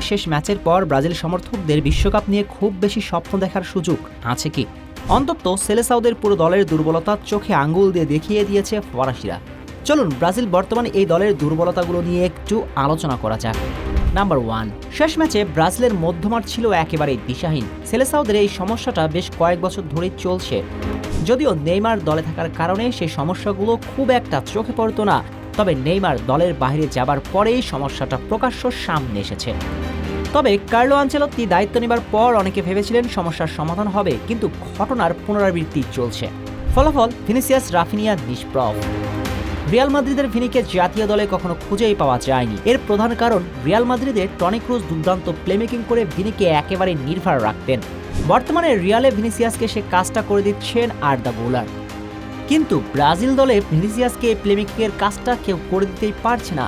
শেষ ম্যাচের পর ব্রাজিল সমর্থকদের বিশ্বকাপ নিয়ে খুব বেশি স্বপ্ন দেখার সুযোগ আছে কি? অন্তত সেলেসাওদের পুরো দলের দুর্বলতা চোখে আঙ্গুল দিয়ে দেখিয়ে দিয়েছে ফরাসিরা। চলুন ব্রাজিল বর্তমানে এই দলের দুর্বলতাগুলো নিয়ে একটু আলোচনা করা যাক। নাম্বার 1, শেষ ম্যাচে ব্রাজিলের মধ্যমাঠ ছিল একেবারেই দিশাহীন। সেলেসাওদের এই সমস্যাটা বেশ কয়েক বছর ধরেই চলছে। যদিও নেইমার দলে থাকার কারণে সেই সমস্যাগুলো খুব একটা চোখে পড়তো না, তবে নেইমার দলের বাইরে যাবার পরেই সমস্যাটা প্রকাশ্য সামনে এসেছে। তবে কার্লো আনচেলত্তি দায়িত্ব নেবার পর অনেকে ভেবেছিলেন সমস্যার সমাধান হবে, কিন্তু ঘটনার পুনরাবৃত্তি চলছে। ফলাফল ভিনিসিয়াস রাফিনিয়া নিষ্প্রভ। রিয়াল মাদ্রিদের ভিনিকে জাতীয় দলে কখনো খুঁজেই পাওয়া যায়নি। এর প্রধান কারণ রিয়াল মাদ্রিদের টনি ক্রুজ দুর্দান্ত প্লেমেকিং করে ভিনিকে একেবারে নির্ভর রাখতেন। বর্তমানে রিয়ালে ভিনিসিয়াসকে সে কাজটা করে দিচ্ছেন আর্দা গুলার। কিন্তু ব্রাজিল দলে ভিনিসিয়াসকে এই প্লেমেকিংয়ের কাজটা কেউ করে দিতেই পারছে না।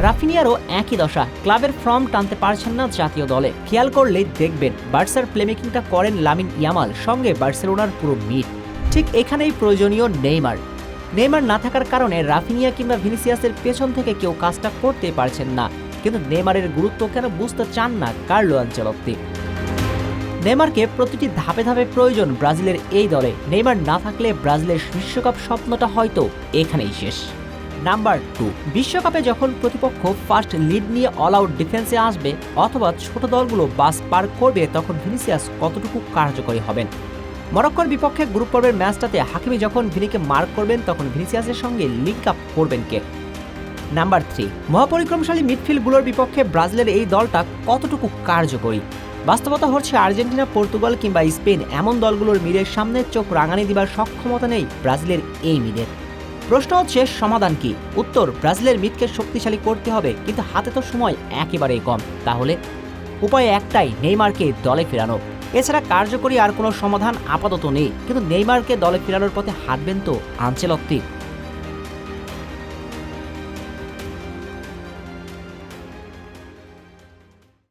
রাফিনিয়ারও একই দশা, ক্লাবের ফর্ম টানতে পারছেন না জাতীয় দলে। খেয়াল করলেই দেখবেন বার্সার প্লেমেকিংটা করেন লামিন ইয়ামাল, সঙ্গে বার্সেলোনার পুরো মিড। ঠিক এখানেই প্রয়োজনীয় নেইমার। নেইমার না থাকার কারণে রাফিনিয়া কিংবা ভিনিসিয়াসের পেছন থেকে কেউ কাজটা করতে পারছেন না। কিন্তু নেইমারের গুরুত্ব কেন বুঝতে চান না কার্লো আনচেলত্তি। নেইমারকে প্রতিটি ধাপে ধাপে প্রয়োজন ব্রাজিলের এই দলে। নেইমার না থাকলে ব্রাজিলের বিশ্বকাপ স্বপ্নটা হয়তো এখানেই শেষ। নাম্বার 2, বিশ্বকাপে যখন প্রতিপক্ষ ফার্স্ট লিড নিয়ে অল আউট ডিফেন্সে আসবে অথবা ছোট দলগুলো বাস পার করবে, তখন ভিনিসিয়াস কতটুকু কার্যকরী হবেন? মরক্কোর বিপক্ষে গ্রুপ পর্বের ম্যাচটাতে হাকিমি যখন ভিনিকে মার্ক করবেন, তখন ভিনিসিয়াসের সঙ্গে লিঙ্ক আপ করবেন কে? নাম্বার 3, মহাপরিক্রমশালী মিডফিল্ডগুলোর বিপক্ষে ব্রাজিলের এই দলটা কতটুকু কার্যকরী? বাস্তবতা হচ্ছে আর্জেন্টিনা, পর্তুগাল কিংবা স্পেন এমন দলগুলোর মিডের সামনে চোখ রাঙানি দিবার সক্ষমতা নেই ব্রাজিলের এই মিডের। প্রশ্ন হচ্ছে সমাধান কি? উত্তর, ব্রাজিলের মিডকে শক্তিশালী করতে হবে, কিন্তু হাতে তো সময় একেবারেই কম। তাহলে উপায় একটাই, নেইমারকে দলে ফেরানো। এছাড়া কার্যকরী আর কোনো সমাধান আপাতত নেই। কিন্তু নেইমারকে দলে ফেরানোর পথে হাঁটবেন তো আনচেলত্তি।